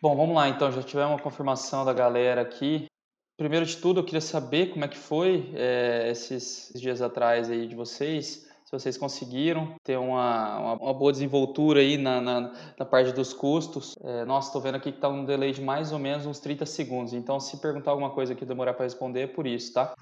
Bom, vamos lá então, já tivemos uma confirmação da galera aqui. Primeiro de tudo, eu queria saber como é que foi esses dias atrás aí de vocês, se vocês conseguiram ter uma boa desenvoltura aí na parte dos custos. Nossa, estou vendo aqui que está um delay de mais ou menos uns 30 segundos, então se perguntar alguma coisa que demorar para responder é por isso, tá?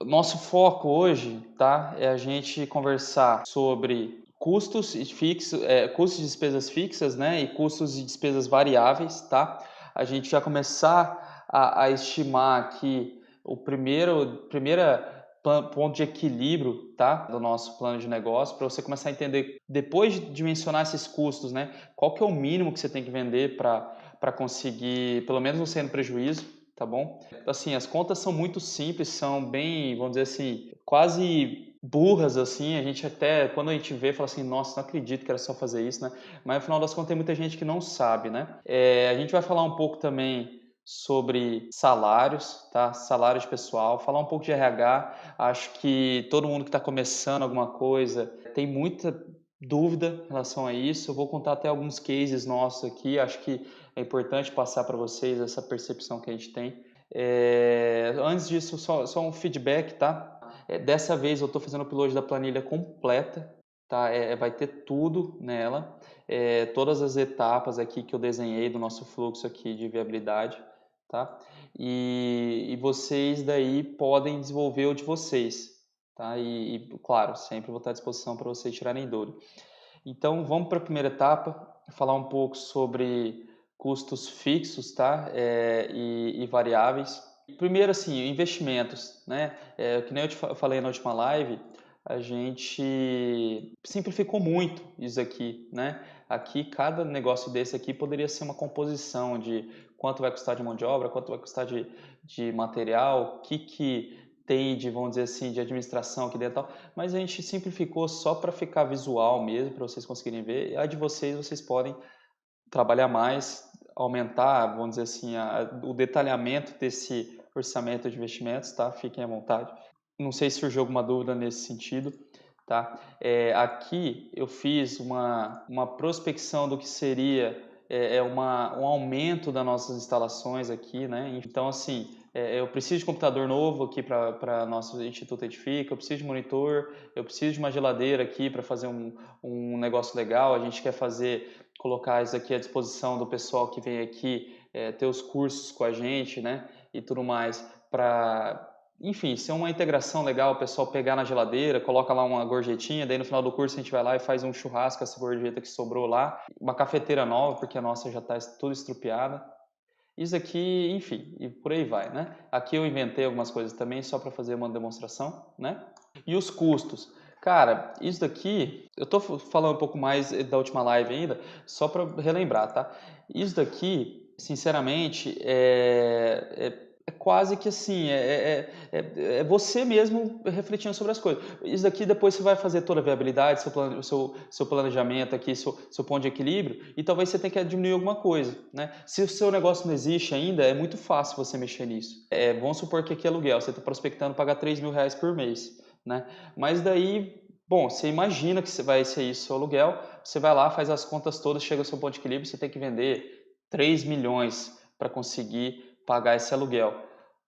Nosso foco hoje, tá, é a gente conversar sobre custos e fixos, custos de despesas fixas, né, e custos de despesas variáveis, tá? A gente já começar a estimar aqui o ponto de equilíbrio, tá, do nosso plano de negócio, para você começar a entender, depois de dimensionar esses custos, né, qual que é o mínimo que você tem que vender para conseguir, pelo menos não ser no prejuízo, tá bom? Assim, as contas são muito simples, são bem, vamos dizer assim, quase burras, assim, a gente até, quando a gente vê, fala assim, nossa, não acredito que era só fazer isso, né? Mas, no final das contas, tem muita gente que não sabe, né? A gente vai falar um pouco também sobre salários, tá? Salário de pessoal, falar um pouco de RH. Acho que todo mundo que está começando alguma coisa tem muita dúvida em relação a isso. Eu vou contar até alguns cases nossos aqui. Acho que é importante passar para vocês essa percepção que a gente tem. Antes disso, só um feedback, tá? Dessa vez eu estou fazendo o upload da planilha completa, tá? Vai ter tudo nela, todas as etapas aqui que eu desenhei do nosso fluxo aqui de viabilidade, tá? E vocês daí podem desenvolver o de vocês, tá? Claro, sempre vou estar à disposição para vocês tirarem dúvida. Então, vamos para a primeira etapa, falar um pouco sobre custos fixos, tá? E variáveis. Primeiro, assim, investimentos, né? Que nem eu falei na última live, a gente simplificou muito isso aqui, né? Aqui, cada negócio desse aqui poderia ser uma composição de quanto vai custar de mão de obra, quanto vai custar de material, o que tem de, vamos dizer assim, de administração aqui dentro, mas a gente simplificou só para ficar visual mesmo, para vocês conseguirem ver. A de vocês, vocês podem trabalhar mais, aumentar, vamos dizer assim, o detalhamento desse orçamento de investimentos, tá? Fiquem à vontade. Não sei se surgiu alguma dúvida nesse sentido, tá? Aqui eu fiz uma prospecção do que seria um aumento das nossas instalações aqui, né? Então, assim, eu preciso de computador novo aqui para nosso Instituto Edifica, eu preciso de monitor, eu preciso de uma geladeira aqui para fazer um negócio legal, a gente quer colocar isso aqui à disposição do pessoal que vem aqui ter os cursos com a gente, né? E tudo mais, para enfim, ser uma integração legal, o pessoal pegar na geladeira, coloca lá uma gorjetinha, daí no final do curso a gente vai lá e faz um churrasco, essa gorjeta que sobrou lá, uma cafeteira nova, porque a nossa já está tudo estrupiada. Isso aqui, enfim, e por aí vai, né? Aqui eu inventei algumas coisas também, só para fazer uma demonstração, né? E os custos. Cara, isso daqui, eu tô falando um pouco mais da última live ainda, só para relembrar, tá? Isso daqui, sinceramente, é quase que assim, é você mesmo refletindo sobre as coisas. Isso daqui depois você vai fazer toda a viabilidade, seu planejamento aqui, seu ponto de equilíbrio, e talvez você tenha que diminuir alguma coisa, né? Se o seu negócio não existe ainda, é muito fácil você mexer nisso. Vamos supor que aqui é aluguel, você está prospectando pagar R$ 3.000 por mês, né? Mas daí, bom, você imagina que vai ser isso o seu aluguel, você vai lá, faz as contas todas, chega ao seu ponto de equilíbrio, você tem que vender 3 milhões para conseguir pagar esse aluguel.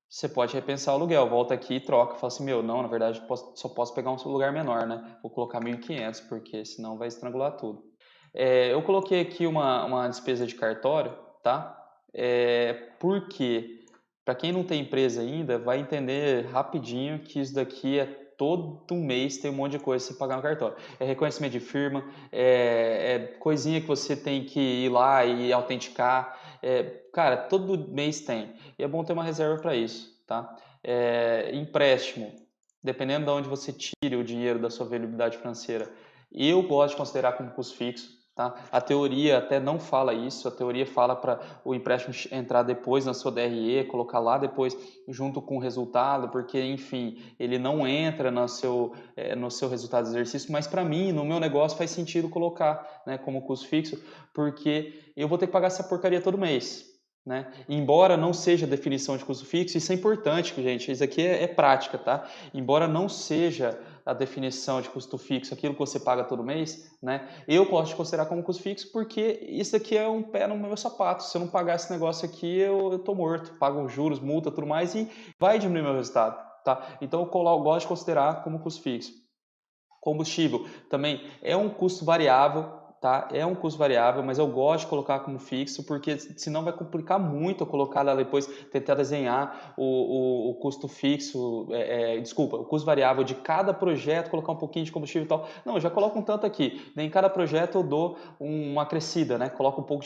Você pode repensar o aluguel, volta aqui e troca, fala assim, meu, não, na verdade só posso pegar um lugar menor, né? Vou colocar 1.500 porque senão vai estrangular tudo. Eu coloquei aqui uma despesa de cartório, tá? Porque, para quem não tem empresa ainda, vai entender rapidinho que isso daqui todo mês tem um monte de coisa pra você pagar no cartório. É reconhecimento de firma, coisinha que você tem que ir lá e autenticar. Cara, todo mês tem. E é bom ter uma reserva para isso, tá? Empréstimo, dependendo de onde você tire o dinheiro da sua viabilidade financeira, eu gosto de considerar como custo fixo. Tá? A teoria até não fala isso, a teoria fala para o empréstimo entrar depois na sua DRE, colocar lá depois junto com o resultado, porque, enfim, ele não entra no seu resultado do exercício, mas para mim, no meu negócio, faz sentido colocar, né, como custo fixo, porque eu vou ter que pagar essa porcaria todo mês. Né? Embora não seja definição de custo fixo, isso é importante, gente, isso aqui é prática, tá? Embora não seja a definição de custo fixo, aquilo que você paga todo mês, né? Eu gosto de considerar como custo fixo porque isso aqui é um pé no meu sapato. Se eu não pagar esse negócio aqui, eu tô morto. Pago juros, multa, tudo mais e vai diminuir meu resultado, tá? Então eu gosto de considerar como custo fixo. Combustível também é um custo variável, tá? É um custo variável, mas eu gosto de colocar como fixo, porque senão vai complicar muito eu colocar lá depois, tentar desenhar o custo fixo, desculpa, o custo variável de cada projeto, colocar um pouquinho de combustível e tal. Não, eu já coloco um tanto aqui. Em cada projeto eu dou uma crescida, né? Coloco um pouco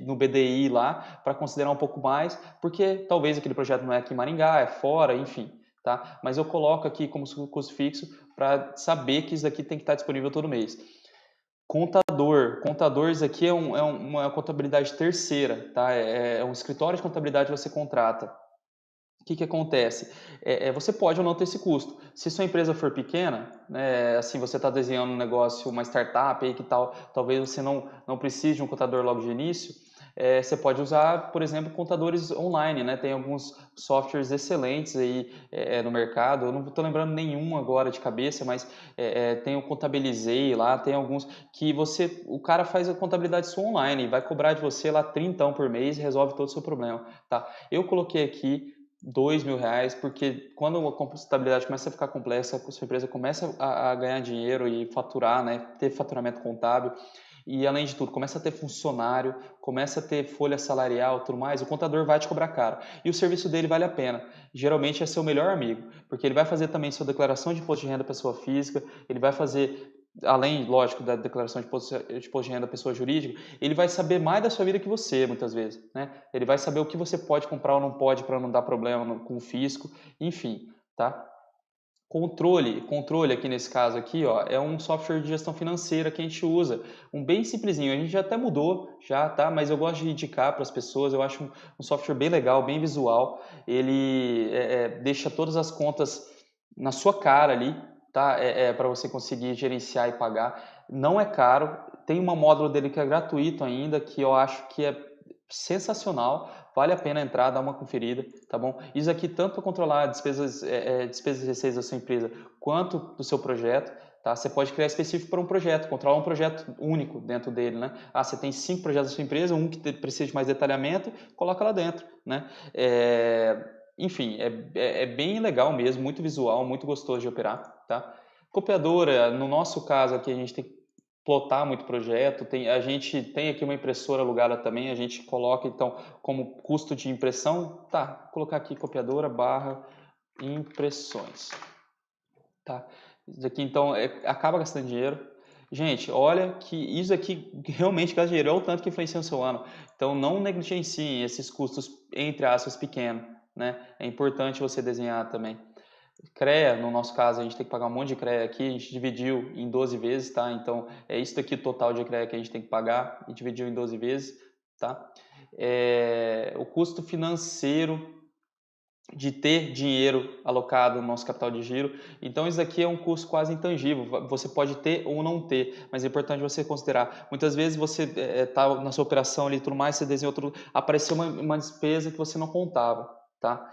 no BDI lá para considerar um pouco mais, porque talvez aquele projeto não é aqui em Maringá, é fora, enfim. Tá? Mas eu coloco aqui como custo fixo para saber que isso aqui tem que estar disponível todo mês. Contador, isso aqui é uma contabilidade terceira, tá? É um escritório de contabilidade que você contrata. O que acontece? Você pode ou não ter esse custo. Se sua empresa for pequena, né, assim, você está desenhando um negócio, uma startup aí que tal, talvez você não precise de um contador logo de início, você pode usar, por exemplo, contadores online, né? Tem alguns softwares excelentes aí no mercado. Eu não estou lembrando nenhum agora de cabeça, mas tem o Contabilizei lá, tem alguns que o cara faz a contabilidade sua online, vai cobrar de você lá 30 por mês e resolve todo o seu problema, tá? Eu coloquei aqui R$ 2.000, porque quando a contabilidade começa a ficar complexa, a sua empresa começa a ganhar dinheiro e faturar, né, ter faturamento contábil, e além de tudo, começa a ter funcionário, começa a ter folha salarial, tudo mais, o contador vai te cobrar caro. E o serviço dele vale a pena. Geralmente é seu melhor amigo, porque ele vai fazer também sua declaração de imposto de renda pessoa física, ele vai fazer, além, lógico, da declaração de imposto de renda pessoa jurídica, ele vai saber mais da sua vida que você, muitas vezes, né? Ele vai saber o que você pode comprar ou não pode para não dar problema com o fisco, enfim, tá? Controle aqui nesse caso aqui, ó, é um software de gestão financeira que a gente usa, um bem simplesinho, a gente já até mudou, já, tá? Mas eu gosto de indicar para as pessoas, eu acho um software bem legal, bem visual, ele deixa todas as contas na sua cara ali, tá? Para você conseguir gerenciar e pagar, não é caro, tem um módulo dele que é gratuito ainda, que eu acho que é sensacional, vale a pena entrar, dar uma conferida, tá bom? Isso aqui tanto para controlar despesas e receitas da sua empresa, quanto do seu projeto, tá? Você pode criar específico para um projeto, controlar um projeto único dentro dele, né? Você tem 5 projetos da sua empresa, um que precisa de mais detalhamento, coloca lá dentro, né? Enfim, é bem legal mesmo, muito visual, muito gostoso de operar, tá? Copiadora, no nosso caso aqui, a gente tem plotar muito projeto, a gente tem aqui uma impressora alugada também, a gente coloca então como custo de impressão, tá, vou colocar aqui copiadora barra impressões, tá, isso aqui então acaba gastando dinheiro, gente, olha que isso aqui realmente gasta dinheiro, é o tanto que influencia no seu ano, então não negligenciem esses custos entre aspas pequenos, né, é importante você desenhar também. CREA, no nosso caso, a gente tem que pagar um monte de CREA aqui, a gente dividiu em 12 vezes, tá? Então, é isso daqui o total de CREA que a gente tem que pagar e dividiu em 12 vezes, tá? O custo financeiro de ter dinheiro alocado no nosso capital de giro. Então, isso aqui é um custo quase intangível. Você pode ter ou não ter, mas é importante você considerar. Muitas vezes você está na sua operação ali e tudo mais, você desenhou tudo, apareceu uma despesa que você não contava, tá?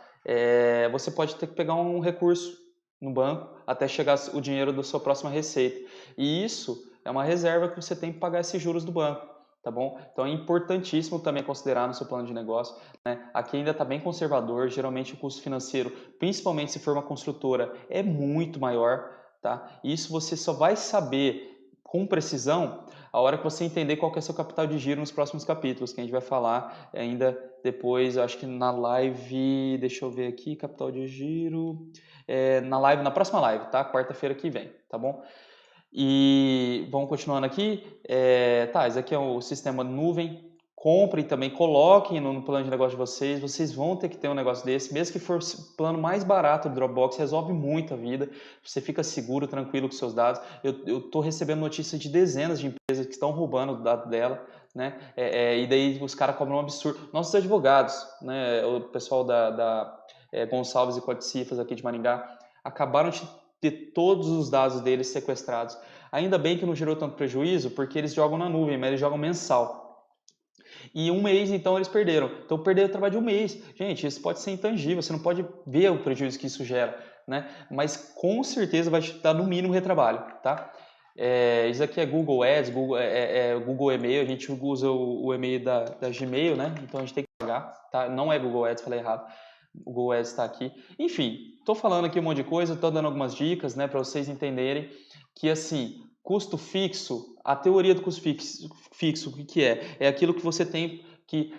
Você pode ter que pegar um recurso no banco até chegar o dinheiro da sua próxima receita. E isso é uma reserva que você tem que pagar esses juros do banco, tá bom? Então é importantíssimo também considerar no seu plano de negócio, né? Aqui ainda está bem conservador, geralmente o custo financeiro, principalmente se for uma construtora, é muito maior, tá? Isso você só vai saber com precisão a hora que você entender qual que é seu capital de giro nos próximos capítulos, que a gente vai falar ainda depois, acho que na live, deixa eu ver aqui, capital de giro, na próxima live, tá? Quarta-feira que vem, tá bom? E vamos continuando aqui. Tá, esse aqui é o sistema nuvem. Comprem também, coloquem no plano de negócio de vocês. Vocês vão ter que ter um negócio desse, mesmo que for o plano mais barato do Dropbox, resolve muito a vida. Você fica seguro, tranquilo com seus dados. Eu estou recebendo notícias de dezenas de empresas que estão roubando o dado dela, né? E daí os caras cobram um absurdo. Nossos advogados, né? O pessoal da Gonçalves e Codicifras aqui de Maringá, acabaram de ter todos os dados deles sequestrados. Ainda bem que não gerou tanto prejuízo, porque eles jogam na nuvem, mas eles jogam mensal. E um mês, então, eles perderam. Então, perderam o trabalho de um mês. Gente, isso pode ser intangível, você não pode ver o prejuízo que isso gera, né? Mas com certeza vai te dar no mínimo retrabalho, tá? Isso aqui é Google Ads, Google e-mail, a gente usa o e-mail da Gmail, né? Então a gente tem que pagar, tá? Não é Google Ads, falei errado. O Google Ads está aqui. Enfim, estou falando aqui um monte de coisa, estou dando algumas dicas, né, para vocês entenderem que, assim, custo fixo, a teoria do custo fixo, o que é? É aquilo que você tem que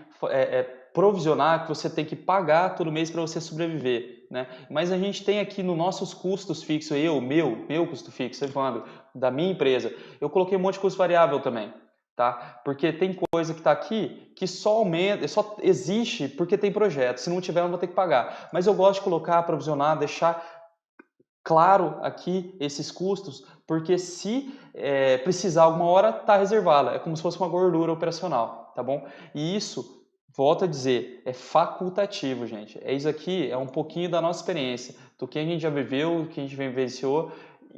provisionar, que você tem que pagar todo mês para você sobreviver, né? Mas a gente tem aqui nos nossos custos fixos, meu custo fixo, sempre falando da minha empresa, eu coloquei um monte de custo variável também, tá? Porque tem coisa que está aqui que só aumenta, só existe porque tem projeto. Se não tiver, eu não vou ter que pagar. Mas eu gosto de colocar, provisionar, deixar claro aqui esses custos, porque se precisar alguma hora, está reservada. É como se fosse uma gordura operacional, tá bom? E isso, volto a dizer, é facultativo, gente. Isso aqui é um pouquinho da nossa experiência, do que a gente já viveu, do que a gente vivenciou,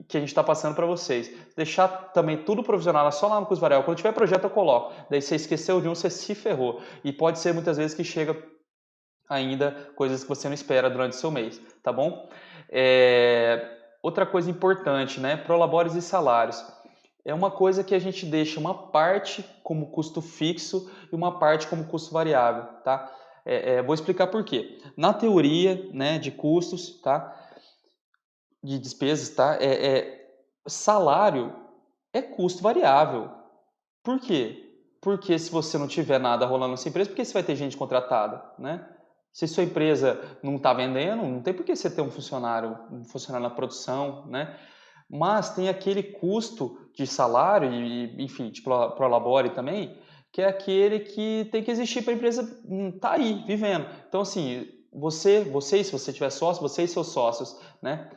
que a gente está passando para vocês. Deixar também tudo provisionado só lá no custo variável. Quando tiver projeto, eu coloco. Daí você esqueceu de um, você se ferrou. E pode ser muitas vezes que chega ainda coisas que você não espera durante o seu mês, tá bom? Outra coisa importante, né? Prolabores e salários. É uma coisa que a gente deixa uma parte como custo fixo e uma parte como custo variável, tá? Vou explicar por quê. Na teoria, né, de custos, tá? De despesas, tá? Salário é custo variável. Por quê? Porque se você não tiver nada rolando na sua empresa, por que você vai ter gente contratada, né? Se sua empresa não está vendendo, não tem por que você ter um funcionário na produção, né? Mas tem aquele custo de salário e enfim, de prolabore também, que é aquele que tem que existir para a empresa estar aí, vivendo. Então, assim, se você tiver sócio, você e seus sócios, né?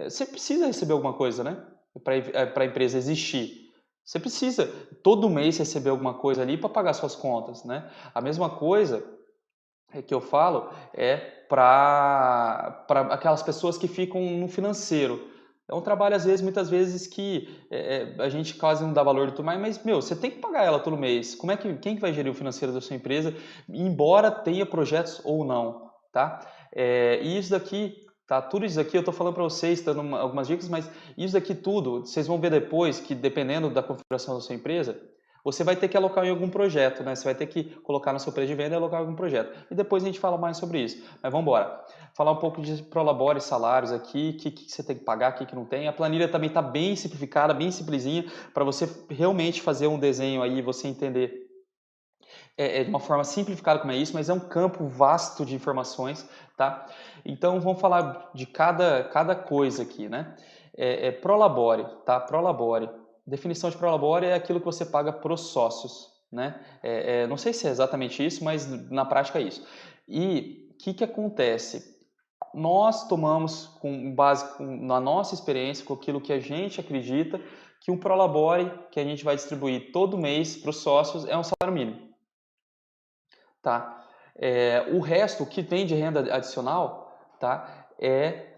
Você precisa receber alguma coisa, né? Para a empresa existir. Você precisa todo mês receber alguma coisa ali para pagar suas contas, né? A mesma coisa que eu falo é para aquelas pessoas que ficam no financeiro. É um trabalho, às vezes, muitas vezes, que a gente quase não dá valor e tudo mais, mas, meu, você tem que pagar ela todo mês. Quem que vai gerir o financeiro da sua empresa, embora tenha projetos ou não, tá? E isso daqui, tá? Tudo isso aqui eu tô falando para vocês, dando algumas dicas, mas isso daqui tudo, vocês vão ver depois que, dependendo da configuração da sua empresa, você vai ter que alocar em algum projeto, né? Você vai ter que colocar no seu preço de venda e alocar em algum projeto. E depois a gente fala mais sobre isso. Mas vamos embora. Falar um pouco de prolabore salários aqui, o que você tem que pagar, o que não tem. A planilha também está bem simplificada, bem simplesinha, para você realmente fazer um desenho aí, você entender de uma forma simplificada como é isso, mas é um campo vasto de informações, tá? Então vamos falar de cada coisa aqui, né? Prolabore, tá? Prolabore. Definição de prolabore é aquilo que você paga para os sócios, né? Não sei se é exatamente isso, mas na prática é isso. E o que acontece? Nós tomamos com base na nossa experiência, com aquilo que a gente acredita, que um prolabore que a gente vai distribuir todo mês para os sócios é um salário mínimo, tá? O resto, o que vem de renda adicional, tá? É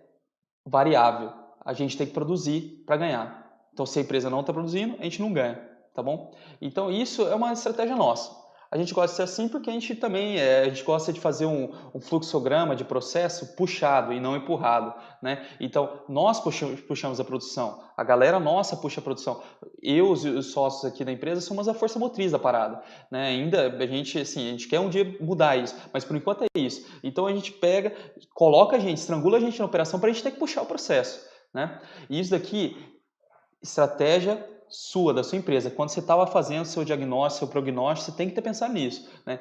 variável. A gente tem que produzir para ganhar. Então, se a empresa não está produzindo, a gente não ganha, tá bom? Então, isso é uma estratégia nossa. A gente gosta de ser assim porque a gente também a gente gosta de fazer um fluxograma de processo puxado e não empurrado, né? Então, nós puxamos a produção, a galera nossa puxa a produção. Eu e os sócios aqui da empresa somos a força motriz da parada, né? Ainda a gente quer um dia mudar isso, mas por enquanto é isso. Então, a gente pega, coloca a gente, estrangula a gente na operação para a gente ter que puxar o processo, né? E isso daqui, estratégia sua, da sua empresa. Quando você estava fazendo seu diagnóstico, seu prognóstico, você tem que ter pensado nisso, né?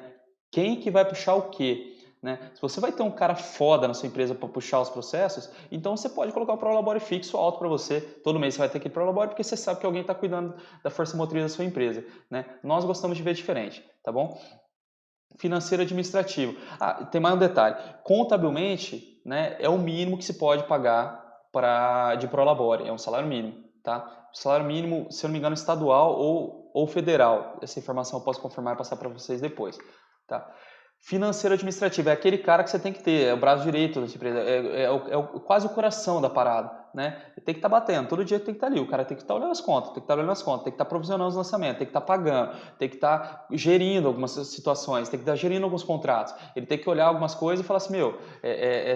Quem que vai puxar o quê? Né? Se você vai ter um cara foda na sua empresa para puxar os processos, então você pode colocar o prolabore fixo alto para você. Todo mês você vai ter aquele prolabore porque você sabe que alguém está cuidando da força motriz da sua empresa, né? Nós gostamos de ver diferente, tá bom? Financeiro administrativo. Tem mais um detalhe. Contabilmente, né, é o mínimo que se pode pagar de prolabore, é um salário mínimo, tá? Salário mínimo, se eu não me engano, estadual ou federal. Essa informação eu posso confirmar e passar para vocês depois, tá? Financeiro administrativo é aquele cara que você tem que ter, é o braço direito da sua empresa, quase o coração da parada, né? Tem que estar batendo, todo dia tem que estar ali, o cara tem que estar olhando as contas, tem que estar olhando as contas, tem que estar provisionando os lançamentos, tem que estar pagando, tem que estar gerindo algumas situações, tem que estar gerindo alguns contratos, ele tem que olhar algumas coisas e falar assim, meu,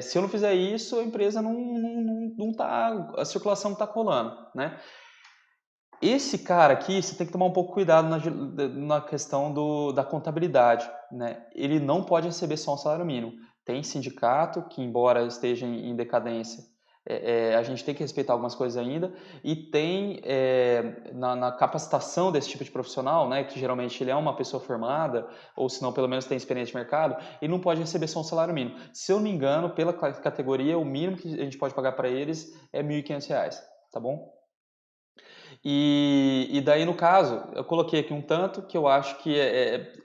se eu não fizer isso, a empresa não tá, a circulação não está rolando, né? Esse cara aqui, você tem que tomar um pouco cuidado na questão da contabilidade, né? Ele não pode receber só um salário mínimo. Tem sindicato que, embora esteja em decadência, a gente tem que respeitar algumas coisas ainda. E tem na capacitação desse tipo de profissional, né? Que geralmente ele é uma pessoa formada, ou se não, pelo menos tem experiência de mercado, ele não pode receber só um salário mínimo. Se eu não me engano, pela categoria, o mínimo que a gente pode pagar para eles é R$ 1.500, tá bom? E daí, no caso, eu coloquei aqui um tanto que eu acho que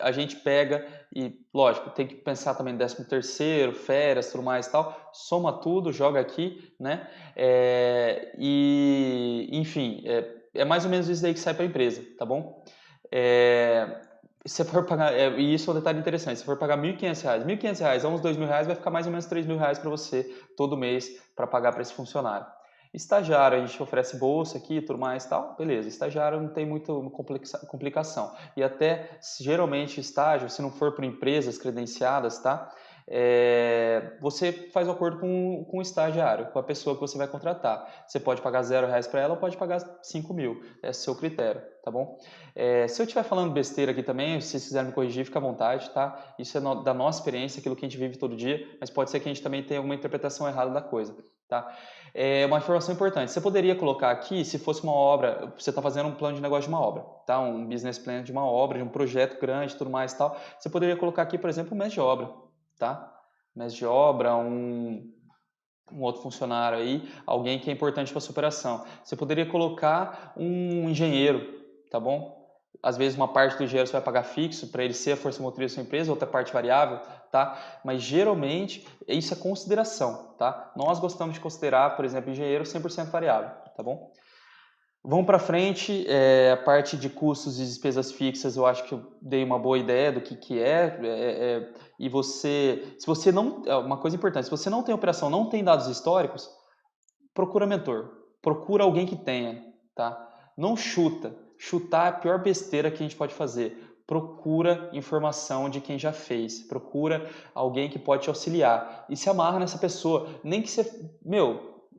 a gente pega e, lógico, tem que pensar também no 13º, férias, tudo mais e tal, soma tudo, joga aqui, né? Enfim, é mais ou menos isso daí que sai para a empresa, tá bom? Se for pagar, e isso é um detalhe interessante, se for pagar R$ 1.500, R$ 1.500 a uns R$ 2.000 vai ficar mais ou menos R$ 3.000 para você todo mês para pagar para esse funcionário. Estagiário, a gente oferece bolsa aqui e tudo mais e tal, beleza. Estagiário não tem muita complicação. E até, geralmente, estágio, se não for por empresas credenciadas, tá? Você faz um acordo com o estagiário, com a pessoa que você vai contratar. Você pode pagar R$ 0 para ela ou pode pagar 5.000. É seu critério, tá bom? Se eu estiver falando besteira aqui também, se vocês quiserem me corrigir, fica à vontade, tá? Isso é da nossa experiência, aquilo que a gente vive todo dia, mas pode ser que a gente também tenha alguma interpretação errada da coisa, tá? Uma informação importante, você poderia colocar aqui, se fosse uma obra, você está fazendo um plano de negócio de uma obra, tá? Um business plan de uma obra, de um projeto grande, tudo mais e tal, você poderia colocar aqui, por exemplo, um mês de obra, tá? Mês de obra, um outro funcionário aí, alguém que é importante para a sua operação. Você poderia colocar um engenheiro, tá bom? Às vezes uma parte do engenheiro você vai pagar fixo para ele ser a força motriz da sua empresa, outra parte variável, tá? Mas geralmente isso é consideração, tá? Nós gostamos de considerar, por exemplo, engenheiro 100% variável, tá bom? Vamos para frente, a parte de custos e despesas fixas, eu acho que eu dei uma boa ideia do que é, e se você não, uma coisa importante, se você não tem operação, não tem dados históricos, procura mentor, procura alguém que tenha, tá? Não chuta, chutar é a pior besteira que a gente pode fazer. Procura informação de quem já fez, procura alguém que pode te auxiliar e se amarra nessa pessoa, nem que você,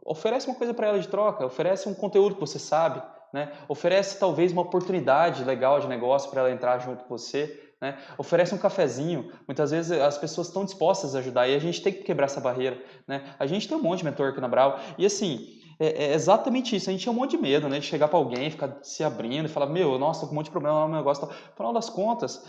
oferece uma coisa para ela de troca, oferece um conteúdo que você sabe, né? Oferece talvez uma oportunidade legal de negócio para ela entrar junto com você, né? Oferece um cafezinho. Muitas vezes as pessoas estão dispostas a ajudar e a gente tem que quebrar essa barreira, né? A gente tem um monte de mentor aqui na Brau e assim, é exatamente isso. A gente tinha um monte de medo, né? De chegar para alguém, ficar se abrindo e falar, nossa, tô com um monte de problema no meu negócio. Tal. No final das contas,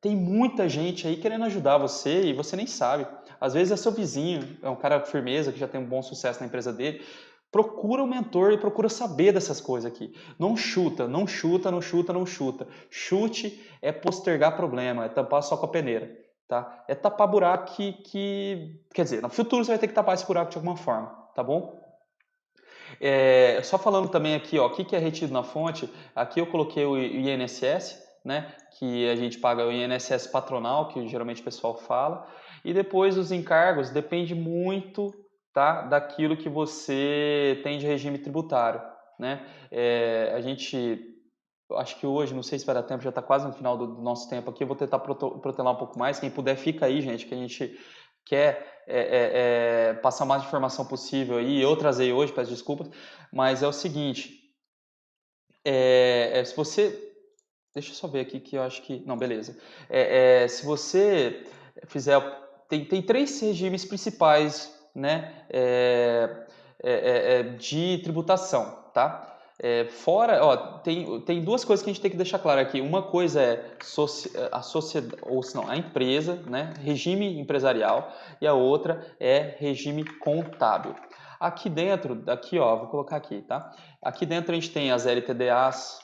tem muita gente aí querendo ajudar você e você nem sabe. Às vezes é seu vizinho, é um cara firmeza que já tem um bom sucesso na empresa dele. Procura um mentor e procura saber dessas coisas aqui. Não chuta, não chuta, não chuta, não chuta. Chute é postergar problema, é tampar só com a peneira, tá? É tapar buraco quer dizer, no futuro você vai ter que tapar esse buraco de alguma forma, tá bom? Só falando também aqui, ó, o que é retido na fonte, aqui eu coloquei o INSS, né, que a gente paga o INSS patronal, que geralmente o pessoal fala, e depois os encargos depende muito, tá, daquilo que você tem de regime tributário, né? A gente acho que hoje, não sei se vai dar tempo, já está quase no final do nosso tempo aqui, eu vou tentar protelar um pouco mais. Quem puder, fica aí, gente, que a gente quer passar mais informação possível aí. Eu trazei hoje, peço desculpas, mas é o seguinte, se você... Deixa eu só ver aqui que eu acho que... Não, beleza. Se você fizer... Tem três regimes principais, né, de tributação, tá? Fora, ó, tem duas coisas que a gente tem que deixar claro aqui. Uma coisa é a sociedade, ou se não, a empresa, né, regime empresarial, e a outra é regime contábil. Aqui dentro, aqui ó, vou colocar aqui, tá? Aqui dentro a gente tem as LTDAs,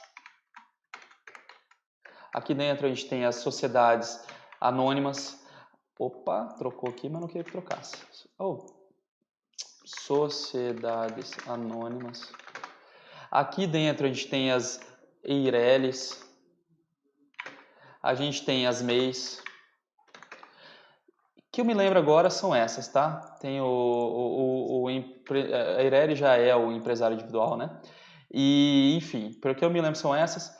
aqui dentro a gente tem as sociedades anônimas. Opa, trocou aqui, mas não queria que trocasse. Oh, sociedades anônimas. Aqui dentro a gente tem as EIRELIs, a gente tem as MEIs, que eu me lembro agora são essas, tá? Tem a Ireli já é o empresário individual, né? E, enfim, pelo que eu me lembro são essas.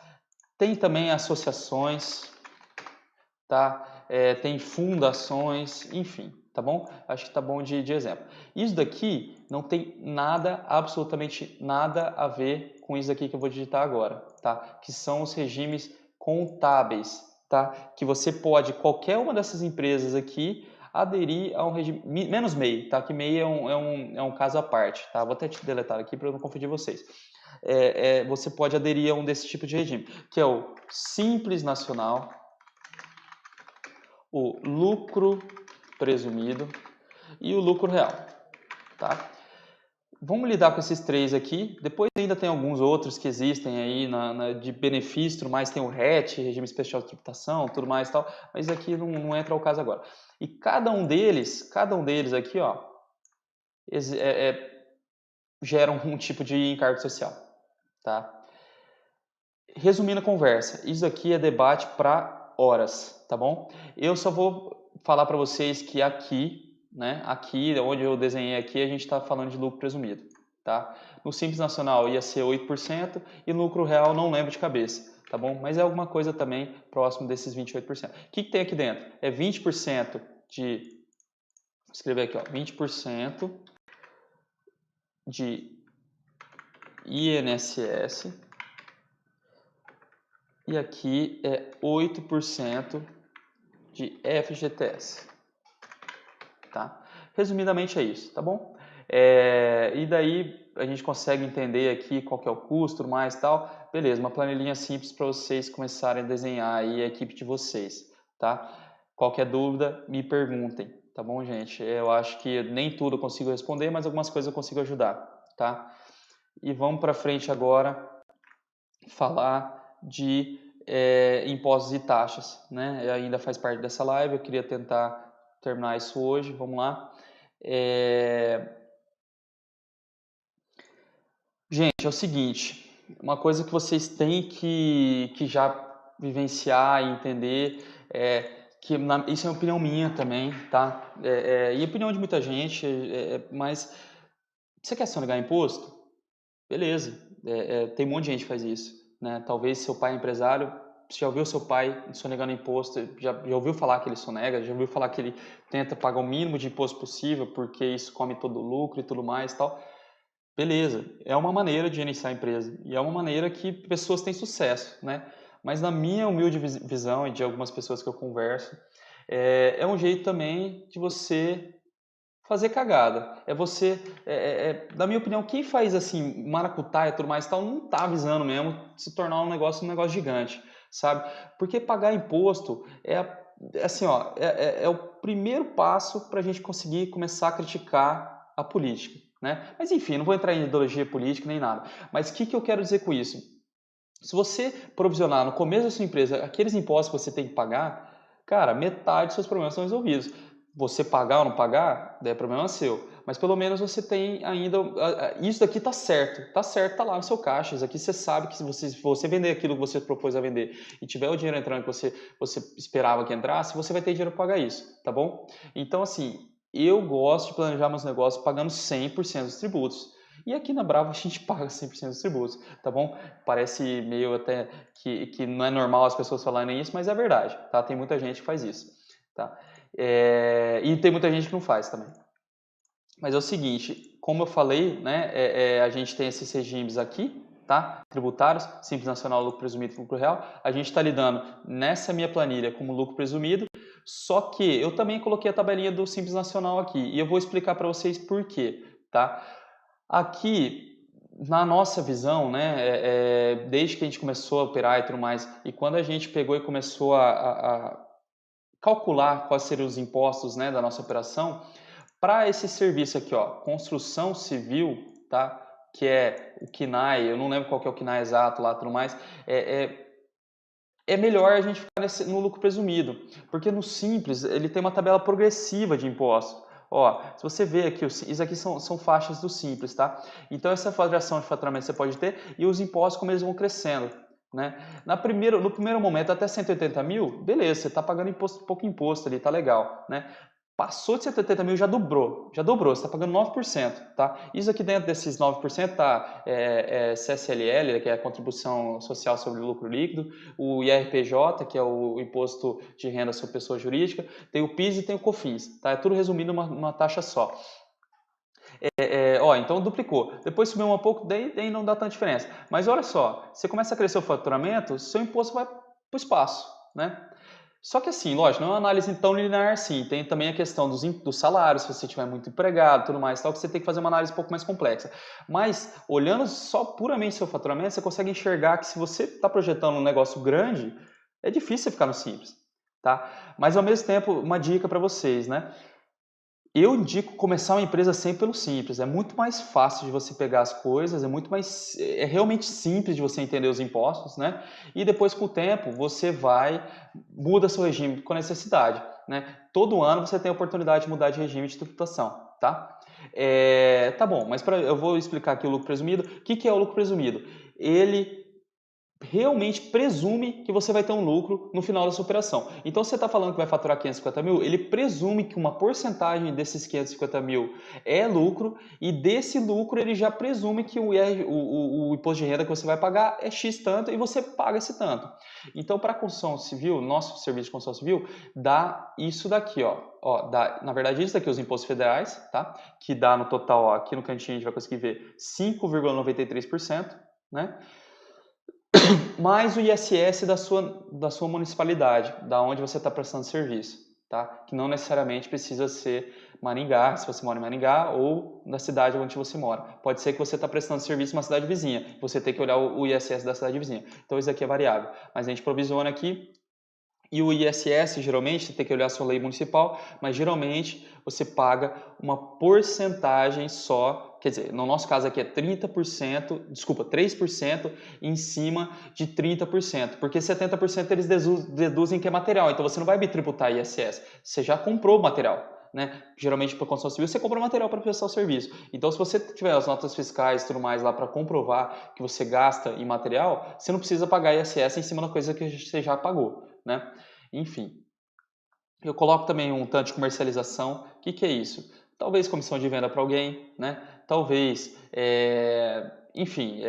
Tem também associações, tá? Tem fundações, enfim, tá bom? Acho que tá bom de exemplo. Isso daqui não tem nada, absolutamente nada a ver com isso aqui que eu vou digitar agora, tá? Que são os regimes contábeis, tá? Que você pode, qualquer uma dessas empresas aqui, aderir a um regime, menos MEI, tá? Que MEI é um caso à parte, tá? Vou até te deletar aqui para eu não confundir vocês. Você pode aderir a um desse tipo de regime, que é o Simples Nacional, o lucro presumido e o lucro real, tá? Vamos lidar com esses três aqui. Depois ainda tem alguns outros que existem aí de benefício, mas tem o RET, Regime Especial de Tributação, tudo mais e tal, mas aqui não entra ao caso agora. E cada um deles aqui, ó, geram um tipo de encargo social, tá? Resumindo a conversa, isso aqui é debate para horas, tá bom? Eu só vou falar para vocês que aqui, né, aqui onde eu desenhei aqui, a gente está falando de lucro presumido, tá? No Simples Nacional ia ser 8% e no lucro real não lembro de cabeça, tá bom? Mas é alguma coisa também próximo desses 28%. O que tem aqui dentro? É 20% de, vou escrever aqui, ó, 20% de INSS, e aqui é 8% de FGTS, tá? Resumidamente é isso, tá bom? E daí a gente consegue entender aqui qual que é o custo, tudo mais e tal. Beleza, uma planilhinha simples para vocês começarem a desenhar aí a equipe de vocês, tá? Qualquer dúvida, me perguntem, tá bom, gente? Eu acho que nem tudo eu consigo responder, mas algumas coisas eu consigo ajudar, tá? E vamos para frente agora falar de impostos e taxas, né? Ainda faz parte dessa live, eu queria tentar terminar isso hoje, vamos lá. Gente, é o seguinte, uma coisa que vocês têm que já vivenciar e entender que isso é uma opinião minha também, tá? E opinião de muita gente, mas você quer sonegar imposto? Beleza, tem um monte de gente que faz isso, né? Talvez seu pai é empresário, você já ouviu seu pai sonegando imposto, já ouviu falar que ele sonega, já ouviu falar que ele tenta pagar o mínimo de imposto possível porque isso come todo o lucro e tudo mais e tal. Beleza, é uma maneira de iniciar a empresa e é uma maneira que pessoas têm sucesso, né? Mas na minha humilde visão e de algumas pessoas que eu converso, é um jeito também de você fazer cagada. Na minha opinião, quem faz assim, maracutaia e tudo mais e tal, não tá avisando mesmo se tornar um negócio gigante, sabe? Porque pagar imposto assim, ó, é o primeiro passo para a gente conseguir começar a criticar a política, né? Mas enfim, não vou entrar em ideologia política nem nada. Mas o que eu quero dizer com isso? Se você provisionar no começo da sua empresa aqueles impostos que você tem que pagar, cara, metade dos seus problemas são resolvidos. Você pagar ou não pagar, é problema seu. Mas pelo menos você tem ainda. Isso daqui tá certo, tá lá no seu caixa. Isso aqui você sabe que se você vender aquilo que você propôs a vender e tiver o dinheiro entrando que você esperava que entrasse, você vai ter dinheiro para pagar isso, tá bom? Então, assim, eu gosto de planejar meus negócios pagando 100% dos tributos. E aqui na Brava a gente paga 100% dos tributos, tá bom? Parece meio até que não é normal as pessoas falarem isso, mas é verdade, tá? Tem muita gente que faz isso, tá? E tem muita gente que não faz também. Mas é o seguinte, como eu falei, né, a gente tem esses regimes aqui, tá? Tributários, Simples Nacional, lucro presumido e lucro real. A gente está lidando nessa minha planilha como lucro presumido, só que eu também coloquei a tabelinha do Simples Nacional aqui e eu vou explicar para vocês por quê, tá? Aqui, na nossa visão, né, desde que a gente começou a operar e tudo mais, e quando a gente pegou e começou a calcular quais seriam os impostos, né, da nossa operação, para esse serviço aqui, ó, construção civil, tá? Que é o KNAI, eu não lembro qual que é o KNAI exato lá, tudo mais, é melhor a gente ficar no lucro presumido, porque no Simples ele tem uma tabela progressiva de impostos. Ó, se você ver aqui, isso aqui são faixas do Simples, tá? Então essa variação de faturamento você pode ter e os impostos como eles vão crescendo, né? No primeiro momento até 180 mil, beleza, você está pagando pouco imposto ali, tá legal, né? Passou de 180 mil, já dobrou, você está pagando 9%, tá? Isso aqui dentro desses 9% tá CSLL, que é a Contribuição Social sobre o Lucro Líquido, o IRPJ, que é o Imposto de Renda sobre Pessoa Jurídica, tem o PIS e tem o COFINS, tá? É tudo resumido numa taxa só. Ó, então duplicou. Depois subiu um pouco, daí não dá tanta diferença. Mas olha só, você começa a crescer o faturamento, seu imposto vai para o espaço, né? Só que assim, lógico, não é uma análise tão linear assim. Tem também a questão dos salários, se você tiver muito empregado, tudo mais, tal, que você tem que fazer uma análise um pouco mais complexa. Mas, olhando só puramente seu faturamento, você consegue enxergar que se você está projetando um negócio grande, é difícil você ficar no simples, tá? Mas, ao mesmo tempo, uma dica para vocês, né? Eu indico começar uma empresa sempre pelo simples. É muito mais fácil de você pegar as coisas, é realmente simples de você entender os impostos, né? E depois, com o tempo, você muda seu regime com necessidade, né? Todo ano você tem a oportunidade de mudar de regime de tributação, tá? Tá bom, mas eu vou explicar aqui o lucro presumido. O que é o lucro presumido? Ele realmente presume que você vai ter um lucro no final da sua operação. Então, se você está falando que vai faturar 550 mil, ele presume que uma porcentagem desses 550 mil é lucro e desse lucro ele já presume que o imposto de renda que você vai pagar é X tanto e você paga esse tanto. Então, para a construção civil, nosso serviço de construção civil dá isso daqui, ó. Na verdade, isso daqui os impostos federais, tá? Que dá no total, ó, aqui no cantinho a gente vai conseguir ver 5,93%, né? Mais o ISS da sua municipalidade, da onde você está prestando serviço, tá? Que não necessariamente precisa ser Maringá, se você mora em Maringá, ou na cidade onde você mora. Pode ser que você está prestando serviço em uma cidade vizinha, você tem que olhar o ISS da cidade vizinha. Então isso aqui é variável, mas a gente provisiona aqui. E o ISS, geralmente, você tem que olhar a sua lei municipal, mas geralmente você paga uma porcentagem só, quer dizer, no nosso caso aqui é 30%, desculpa, 3% em cima de 30%, porque 70% eles deduzem que é material, então você não vai tributar ISS, você já comprou o material. Né? Geralmente para construção civil você compra material para prestar o serviço. Então se você tiver as notas fiscais e tudo mais lá para comprovar que você gasta em material, você não precisa pagar ISS em cima da coisa que você já pagou, né? Enfim. Eu coloco também um tanto de comercialização. O que é isso? Talvez comissão de venda para alguém, né? Talvez, enfim,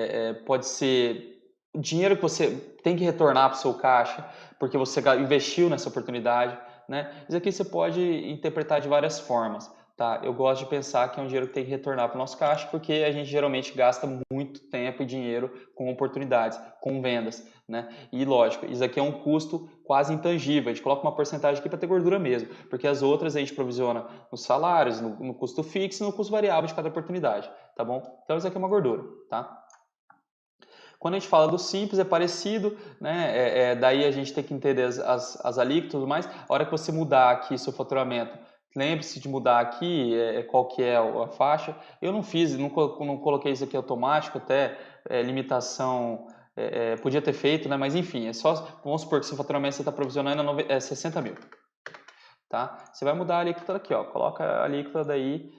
pode ser dinheiro que você tem que retornar para o seu caixa, porque você investiu nessa oportunidade, né? Isso aqui você pode interpretar de várias formas, tá? Eu gosto de pensar que é um dinheiro que tem que retornar para o nosso caixa, porque a gente geralmente gasta muito tempo e dinheiro com oportunidades, com vendas, né? E lógico, isso aqui é um custo quase intangível, a gente coloca uma porcentagem aqui para ter gordura mesmo, porque as outras a gente provisiona nos salários, no custo fixo e no custo variável de cada oportunidade, tá bom? Então isso aqui é uma gordura, tá? Quando a gente fala do simples, é parecido, né? Daí a gente tem que entender as alíquotas e tudo mais. A hora que você mudar aqui seu faturamento, lembre-se de mudar aqui qual que é a faixa. Eu não fiz, não coloquei isso aqui automático, até limitação, podia ter feito, né? Mas enfim, é só, vamos supor que seu faturamento você está provisionando 60 mil. Tá? Você vai mudar a alíquota aqui, ó. Coloca a alíquota daí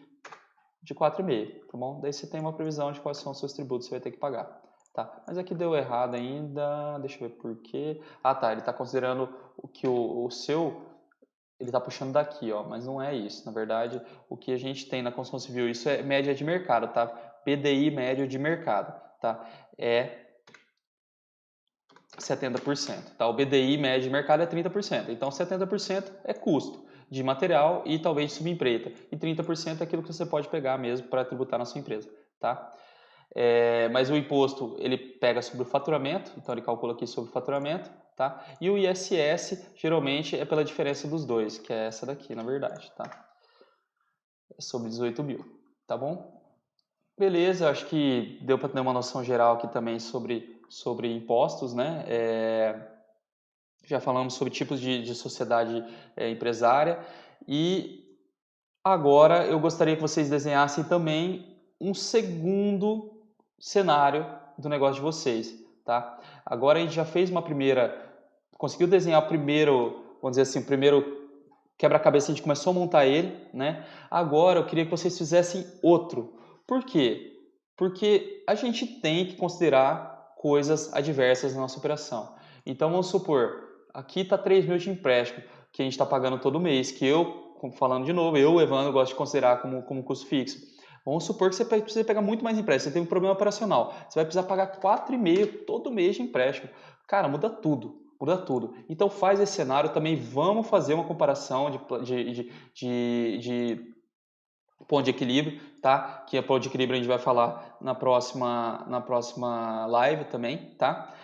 de 4,5, tá bom? Daí você tem uma previsão de quais são os seus tributos que você vai ter que pagar. Tá, mas aqui deu errado ainda, deixa eu ver por quê. Ah tá, ele está considerando o que o seu, ele está puxando daqui, ó, mas não é isso. Na verdade, o que a gente tem na construção civil, isso é média de mercado, tá? PDI médio de mercado, tá? É 70%, tá? O BDI médio de mercado é 30%, então 70% é custo de material e talvez subempreita, e 30% é aquilo que você pode pegar mesmo para tributar na sua empresa, tá? Mas o imposto ele pega sobre o faturamento, então ele calcula aqui sobre o faturamento, tá? E o ISS geralmente é pela diferença dos dois, que é essa daqui, na verdade, tá? É sobre 18 mil, tá bom? Beleza, acho que deu para ter uma noção geral aqui também sobre impostos, né? Já falamos sobre tipos de sociedade empresária e agora eu gostaria que vocês desenhassem também um segundo cenário do negócio de vocês, tá? Agora a gente já fez conseguiu desenhar o primeiro, vamos dizer assim, o primeiro quebra-cabeça, a gente começou a montar ele, né? Agora eu queria que vocês fizessem outro. Por quê? Porque a gente tem que considerar coisas adversas na nossa operação. Então vamos supor, aqui está 3 mil de empréstimo que a gente está pagando todo mês, que eu falando de novo, eu, Evandro, gosto de considerar como custo fixo. Vamos supor que você precisa pegar muito mais empréstimo, você tem um problema operacional, você vai precisar pagar 4,5 todo mês de empréstimo. Cara, muda tudo, muda tudo. Então faz esse cenário também, vamos fazer uma comparação de ponto de equilíbrio, tá? Que a ponto de equilíbrio a gente vai falar na próxima live também, tá?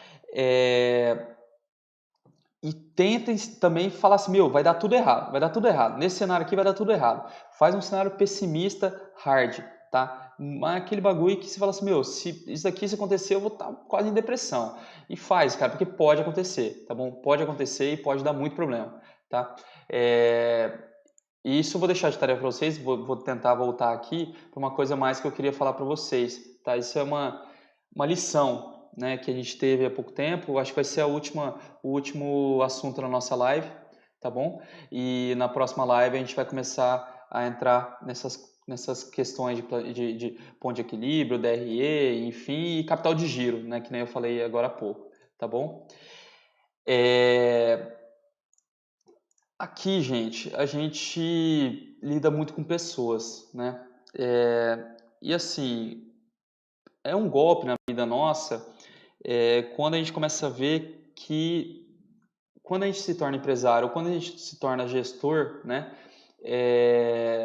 E tentem também falar assim, meu, vai dar tudo errado, vai dar tudo errado. Nesse cenário aqui vai dar tudo errado. Faz um cenário pessimista, hard, tá? Aquele bagulho que você fala assim, meu, se isso aqui se acontecer, eu vou estar quase em depressão. E faz, cara, porque pode acontecer, tá bom? Pode acontecer e pode dar muito problema, tá? E isso eu vou deixar de tarefa para vocês, vou tentar voltar aqui para uma coisa mais que eu queria falar para vocês, tá? Isso é uma lição, né, que a gente teve há pouco tempo, acho que vai ser o último assunto na nossa live, tá bom? E na próxima live a gente vai começar a entrar nessas questões de ponto de equilíbrio, DRE, enfim, e capital de giro, né, que nem eu falei agora há pouco, tá bom? Aqui, gente, a gente lida muito com pessoas, né? E assim, é um golpe na vida nossa quando a gente começa a ver que quando a gente se torna empresário ou quando a gente se torna gestor, né?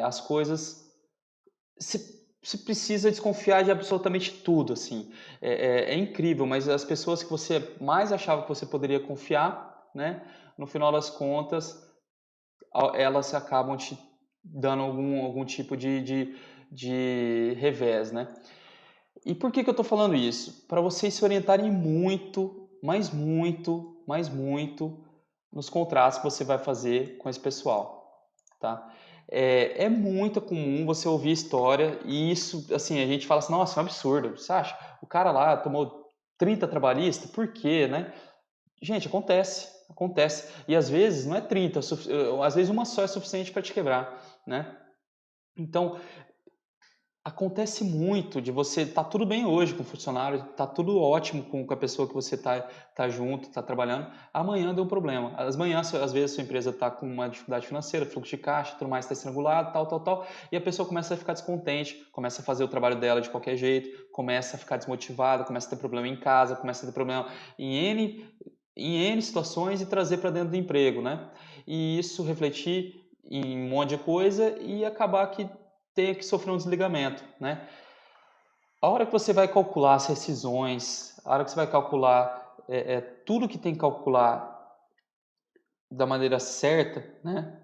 As coisas se precisa desconfiar de absolutamente tudo, assim. É incrível, mas as pessoas que você mais achava que você poderia confiar, né? No final das contas elas acabam te dando algum tipo de revés, né? E por que eu estou falando isso? Para vocês se orientarem muito, mais muito nos contratos que você vai fazer com esse pessoal, tá? É muito comum você ouvir história e isso, assim, a gente fala assim, nossa, é um absurdo, você acha? O cara lá tomou 30 trabalhistas, por quê, né? Gente, acontece. E às vezes não é 30, às vezes uma só é suficiente para te quebrar, né? Então, acontece muito de você tá tudo bem hoje com o funcionário, tá tudo ótimo com a pessoa que você tá junto, tá trabalhando. Amanhã deu um problema. Às manhãs, às vezes, a sua empresa tá com uma dificuldade financeira, fluxo de caixa, tudo mais está estrangulado, tal, e a pessoa começa a ficar descontente, começa a fazer o trabalho dela de qualquer jeito, começa a ficar desmotivada, começa a ter problema em casa, começa a ter problema em N situações e trazer para dentro do emprego, né? E isso refletir em um monte de coisa e acabar que tenha que sofrer um desligamento, né? A hora que você vai calcular as rescisões, a hora que você vai calcular tudo que tem que calcular da maneira certa, né?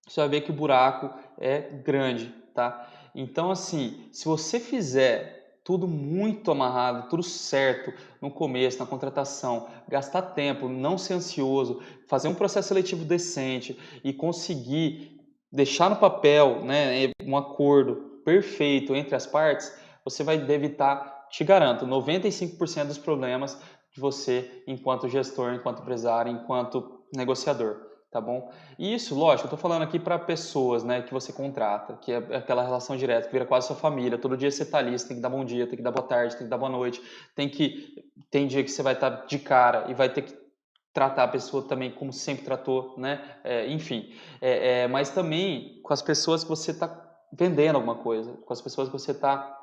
Você vai ver que o buraco é grande, tá? Então, assim, se você fizer tudo muito amarrado, tudo certo no começo, na contratação, gastar tempo, não ser ansioso, fazer um processo seletivo decente e conseguir deixar no papel, né, um acordo perfeito entre as partes, você vai evitar, te garanto, 95% dos problemas de você enquanto gestor, enquanto empresário, enquanto negociador, tá bom? E isso, lógico, eu tô falando aqui para pessoas, né, que você contrata, que é aquela relação direta, que vira quase sua família. Todo dia você tá ali, você tem que dar bom dia, tem que dar boa tarde, tem que dar boa noite, tem dia que você vai estar de cara e vai ter que tratar a pessoa também como sempre tratou, né? Enfim, mas também com as pessoas que você está vendendo alguma coisa, com as pessoas que você está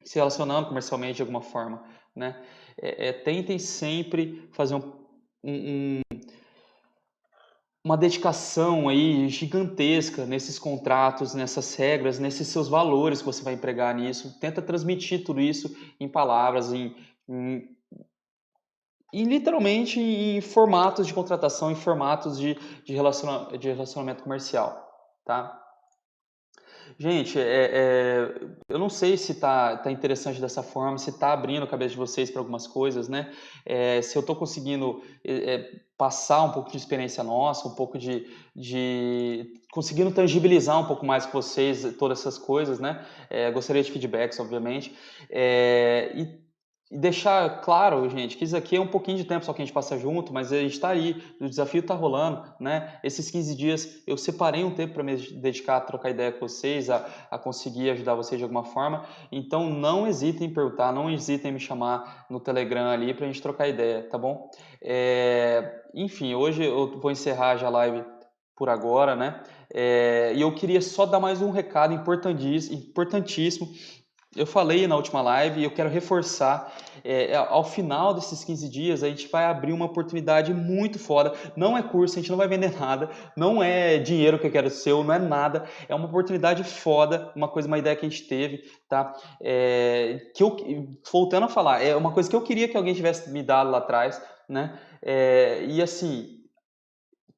se relacionando comercialmente de alguma forma, né? Tentem sempre fazer um uma dedicação aí gigantesca nesses contratos, nessas regras, nesses seus valores que você vai empregar nisso. Tenta transmitir tudo isso em palavras, em literalmente em formatos de contratação, em formatos de relacionamento comercial, tá? Gente, eu não sei se tá interessante dessa forma, se tá abrindo a cabeça de vocês para algumas coisas, né? Se eu estou conseguindo passar um pouco de experiência nossa, um pouco conseguindo tangibilizar um pouco mais com vocês todas essas coisas, né? Gostaria de feedbacks, obviamente. E deixar claro, gente, que isso aqui é um pouquinho de tempo só que a gente passa junto, mas a gente está aí, o desafio está rolando, né? Esses 15 dias eu separei um tempo para me dedicar a trocar ideia com vocês, a conseguir ajudar vocês de alguma forma. Então não hesitem em perguntar, não hesitem em me chamar no Telegram ali para a gente trocar ideia, tá bom? Enfim, hoje eu vou encerrar já a live por agora, né? E eu queria só dar mais um recado importantíssimo. Eu falei na última live e eu quero reforçar, ao final desses 15 dias a gente vai abrir uma oportunidade muito foda, não é curso, a gente não vai vender nada, não é dinheiro que eu quero seu, não é nada, é uma oportunidade foda, uma ideia que a gente teve, tá? Voltando a falar, é uma coisa que eu queria que alguém tivesse me dado lá atrás, né? E assim,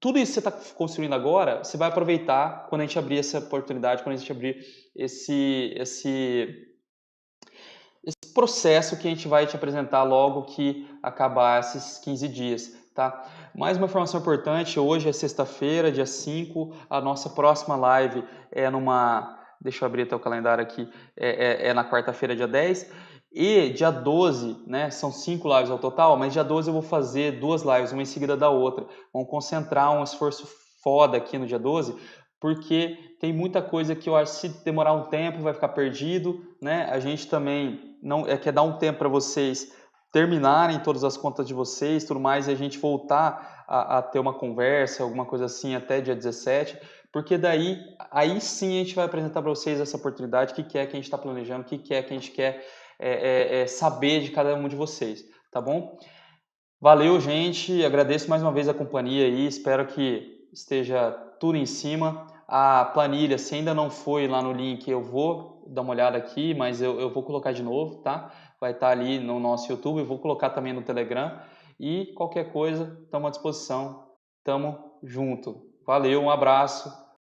tudo isso que você está construindo agora, você vai aproveitar quando a gente abrir essa oportunidade, quando a gente abrir esse processo que a gente vai te apresentar logo que acabar esses 15 dias, tá? Mais uma informação importante, hoje é sexta-feira, dia 5, a nossa próxima live é deixa eu abrir até o calendário aqui, é na quarta-feira, dia 10, e dia 12, né, são 5 lives ao total, mas dia 12 eu vou fazer 2 lives, uma em seguida da outra. Vamos concentrar um esforço foda aqui no dia 12, porque tem muita coisa que eu acho que se demorar um tempo vai ficar perdido, né? A gente também não quer dar um tempo para vocês terminarem todas as contas de vocês, tudo mais, e a gente voltar a ter uma conversa, alguma coisa assim, até dia 17, porque daí, aí sim a gente vai apresentar para vocês essa oportunidade, o que é que a gente está planejando, o que é que a gente quer saber de cada um de vocês, tá bom? Valeu, gente. Agradeço mais uma vez a companhia aí. Espero que esteja tudo em cima. A planilha, se ainda não foi lá no link, eu vou dar uma olhada aqui, mas eu vou colocar de novo, tá? Vai estar ali no nosso YouTube. Eu vou colocar também no Telegram. E qualquer coisa, estamos à disposição. Tamo junto. Valeu, um abraço.